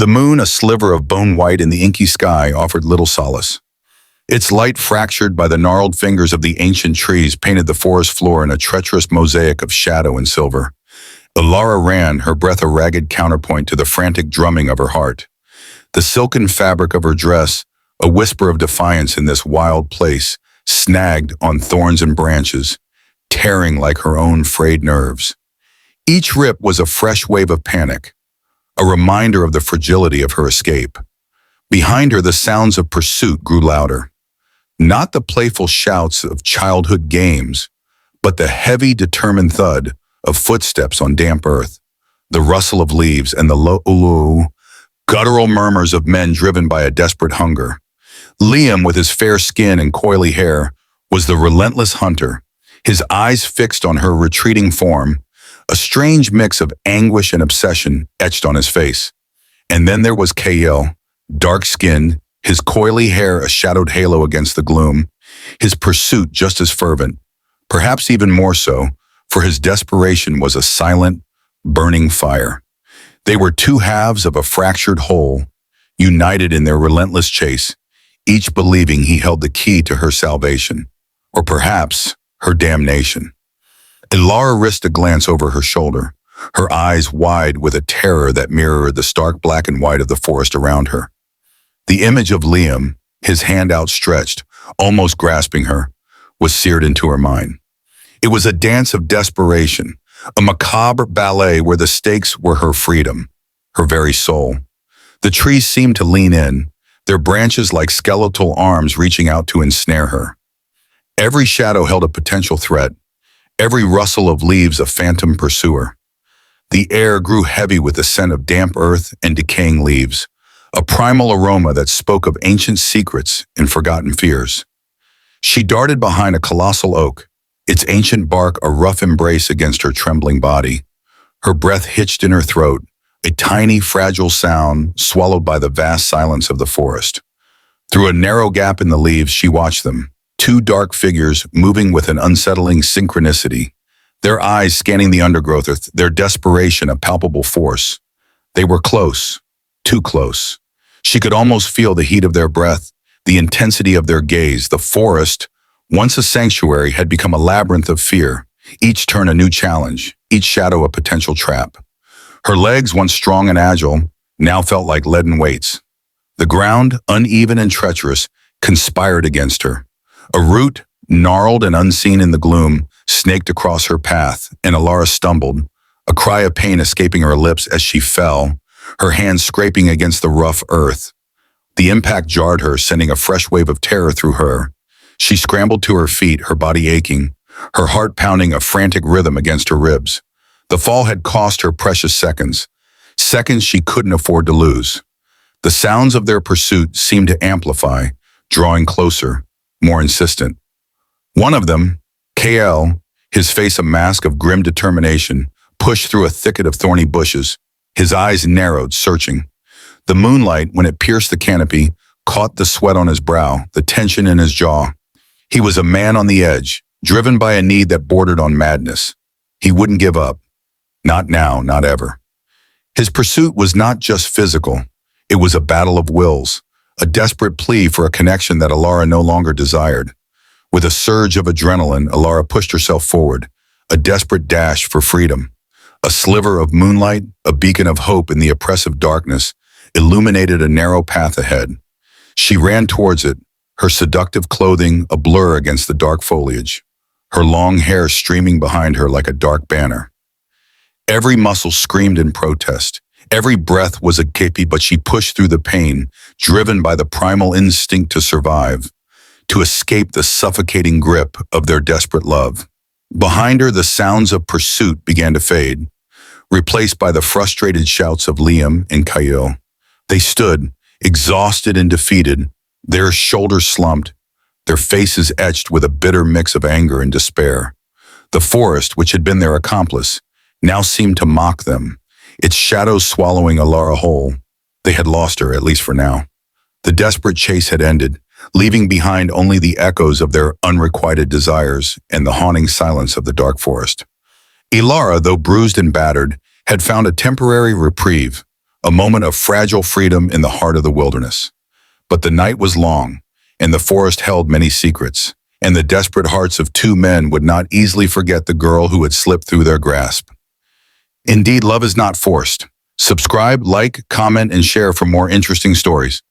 The moon, a sliver of bone white in the inky sky, offered little solace. Its light, fractured by the gnarled fingers of the ancient trees, painted the forest floor in a treacherous mosaic of shadow and silver. Ilara ran, her breath a ragged counterpoint to the frantic drumming of her heart. The silken fabric of her dress, a whisper of defiance in this wild place, snagged on thorns and branches, tearing like her own frayed nerves. Each rip was a fresh wave of panic, a reminder of the fragility of her escape. Behind her, the sounds of pursuit grew louder. Not the playful shouts of childhood games, but the heavy, determined thud of footsteps on damp earth, the rustle of leaves, and the low, guttural murmurs of men driven by a desperate hunger. Liam, with his fair skin and coily hair, was the relentless hunter, his eyes fixed on her retreating form, a strange mix of anguish and obsession etched on his face. And then there was Kael, dark-skinned, his coily hair a shadowed halo against the gloom, his pursuit just as fervent, perhaps even more so, for his desperation was a silent, burning fire. They were two halves of a fractured whole, united in their relentless chase, each believing he held the key to her salvation, or perhaps her damnation. Ilara risked a glance over her shoulder, her eyes wide with a terror that mirrored the stark black and white of the forest around her. The image of Liam, his hand outstretched, almost grasping her, was seared into her mind. It was a dance of desperation, a macabre ballet where the stakes were her freedom, her very soul. The trees seemed to lean in, their branches like skeletal arms reaching out to ensnare her. Every shadow held a potential threat, every rustle of leaves a phantom pursuer. The air grew heavy with the scent of damp earth and decaying leaves, a primal aroma that spoke of ancient secrets and forgotten fears. She darted behind a colossal oak, its ancient bark a rough embrace against her trembling body. Her breath hitched in her throat, a tiny, fragile sound swallowed by the vast silence of the forest. Through a narrow gap in the leaves, she watched them, two dark figures moving with an unsettling synchronicity, their eyes scanning the undergrowth, their desperation a palpable force. They were close, too close. She could almost feel the heat of their breath, the intensity of their gaze. The forest, once a sanctuary, had become a labyrinth of fear, each turn a new challenge, each shadow a potential trap. Her legs, once strong and agile, now felt like leaden weights. The ground, uneven and treacherous, conspired against her. A root, gnarled and unseen in the gloom, snaked across her path, and Ilara stumbled, a cry of pain escaping her lips as she fell, her hands scraping against the rough earth. The impact jarred her, sending a fresh wave of terror through her. She scrambled to her feet, her body aching, her heart pounding a frantic rhythm against her ribs. The fall had cost her precious seconds, seconds she couldn't afford to lose. The sounds of their pursuit seemed to amplify, drawing closer, more insistent. One of them, Kael, his face a mask of grim determination, pushed through a thicket of thorny bushes, his eyes narrowed, searching. The moonlight, when it pierced the canopy, caught the sweat on his brow, the tension in his jaw. He was a man on the edge, driven by a need that bordered on madness. He wouldn't give up. Not now, not ever. His pursuit was not just physical. It was a battle of wills, a desperate plea for a connection that Ilara no longer desired. With a surge of adrenaline, Ilara pushed herself forward, a desperate dash for freedom. A sliver of moonlight, a beacon of hope in the oppressive darkness, illuminated a narrow path ahead. She ran towards it, her seductive clothing a blur against the dark foliage, her long hair streaming behind her like a dark banner. Every muscle screamed in protest. Every breath was a kepi, but she pushed through the pain, driven by the primal instinct to survive, to escape the suffocating grip of their desperate love. Behind her, the sounds of pursuit began to fade, replaced by the frustrated shouts of Liam and Kael. They stood, exhausted and defeated, their shoulders slumped, their faces etched with a bitter mix of anger and despair. The forest, which had been their accomplice, now seemed to mock them, its shadows swallowing Ilara whole. They had lost her, at least for now. The desperate chase had ended, leaving behind only the echoes of their unrequited desires and the haunting silence of the dark forest. Ilara, though bruised and battered, had found a temporary reprieve, a moment of fragile freedom in the heart of the wilderness. But the night was long, and the forest held many secrets, and the desperate hearts of two men would not easily forget the girl who had slipped through their grasp. Indeed, love is not forced. Subscribe, like, comment, and share for more interesting stories.